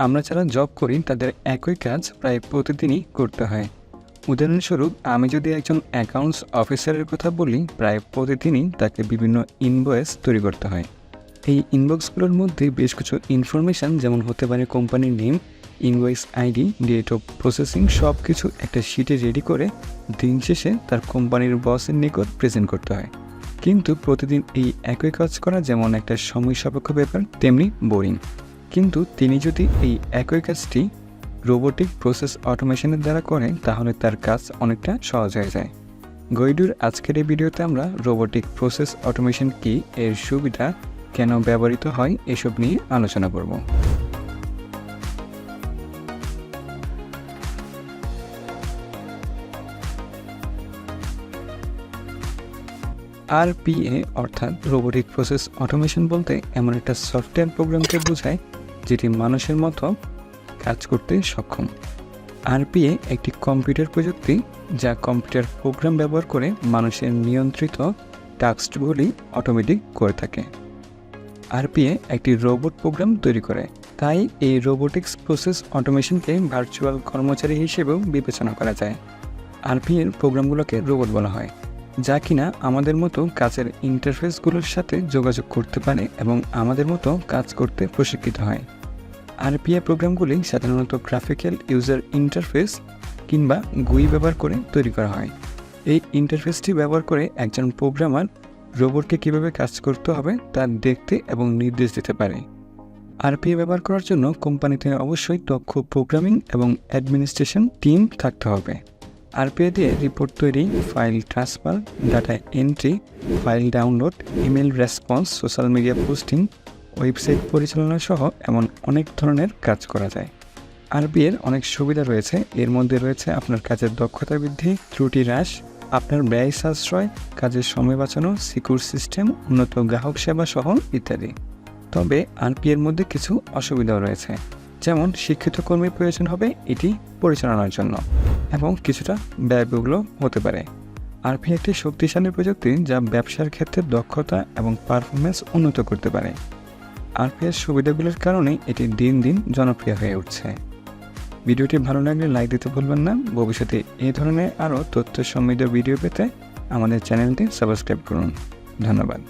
আমরা যারা জব করি তাদের একই কাজ প্রায় প্রতিদিনই করতে হয়। উদাহরণস্বরূপ আমি যদি একজন অ্যাকাউন্টস অফিসারের কথা বলি, প্রায় প্রতিদিনই তাকে বিভিন্ন ইনভয়েস তৈরি করতে হয়। এই ইনবক্সগুলোর মধ্যে বেশ কিছু ইনফরমেশান, যেমন হতে পারে কোম্পানির name, invoice ID, date of processing, সব কিছু একটা শিটে রেডি করে দিন শেষে তার কোম্পানির বসের নিকট প্রেজেন্ট করতে হয়। কিন্তু প্রতিদিন এই একই কাজ করা যেমন একটা সময় সাপেক্ষ ব্যাপার, তেমনি বোরিং। কিন্তু তিনি যদি এই একই কাজটি রোবোটিক প্রসেস অটোমেশনের দ্বারা করে, তাহলে তার কাজ অনেকটা সহজ হয়ে যায়। গোয়েডুর আজকের এই ভিডিওতে আমরা রোবোটিক প্রসেস অটোমেশন কি, এর সুবিধা কেন ব্যবহৃত হয়, এসব নিয়ে আলোচনা করব। RPA অর্থাৎ রোবোটিক প্রসেস অটোমেশন বলতে এমন একটা সফটওয়্যার প্রোগ্রামকে বোঝায় যেটি মানুষের মতো কাজ করতে সক্ষম। RPA একটি কম্পিউটার প্রযুক্তি যা কম্পিউটার প্রোগ্রাম ব্যবহার করে মানুষের নিয়ন্ত্রিত টাস্কগুলি অটোমেটিক করে থাকে। RPA একটি রোবট প্রোগ্রাম তৈরি করে, তাই এই রোবোটিক্স প্রসেস অটোমেশনকে ভার্চুয়াল কর্মচারী হিসেবেও বিবেচনা করা যায়। RPA এর প্রোগ্রামগুলোকে রোবট বলা হয়, যা কিনা আমাদের মতো কাজের ইন্টারফেসগুলোর সাথে যোগাযোগ করতে পারে এবং আমাদের মতো কাজ করতে প্রশিক্ষিত হয়। RPA প্রোগ্রামগুলি সাধারণত গ্রাফিক্যাল ইউজার ইন্টারফেস কিংবা GUI ব্যবহার করে তৈরি করা হয়। এই ইন্টারফেসটি ব্যবহার করে একজন প্রোগ্রামার রোবটকে কীভাবে কাজ করতে হবে তা দেখতে এবং নির্দেশ দিতে পারে। RPA ব্যবহার করার জন্য কোম্পানিতে অবশ্যই দক্ষ প্রোগ্রামিং এবং অ্যাডমিনিস্ট্রেশন টিম থাকতে হবে। RPA দিয়ে রিপোর্ট তৈরি, file transfer, data entry, file download, email response, social media posting, website পরিচালনা সহ এমন অনেক ধরনের কাজ করা যায়। RPA এর অনেক সুবিধা রয়েছে। এর মধ্যে রয়েছে আপনার কাজের দক্ষতা বৃদ্ধি, ত্রুটি হ্রাস, আপনার ব্যয় সাশ্রয়, কাজের সময় বাঁচানো, সিকিউর সিস্টেম, উন্নত গ্রাহক সেবা সহ ইত্যাদি। তবে RPA এর মধ্যে কিছু অসুবিধাও রয়েছে, যেমন শিক্ষিত কর্মীর প্রয়োজন হবে এটি পরিচালনার জন্য এবং কিছুটা ব্যয়বহুল হতে পারে। RPA একটি শক্তিশালী প্রযুক্তি যা ব্যবসার ক্ষেত্রে দক্ষতা এবং পারফরমেন্স উন্নত করতে পারে। RPA এর সুবিধাগুলোর কারণে এটি দিন দিন জনপ্রিয় হয়ে উঠছে। ভিডিওটি ভালো লাগলে লাইক দিতে ভুলবেন না। ভবিষ্যতে এই ধরনের আরও তথ্য সমৃদ্ধ ভিডিও পেতে আমাদের চ্যানেলটি সাবস্ক্রাইব করুন। ধন্যবাদ।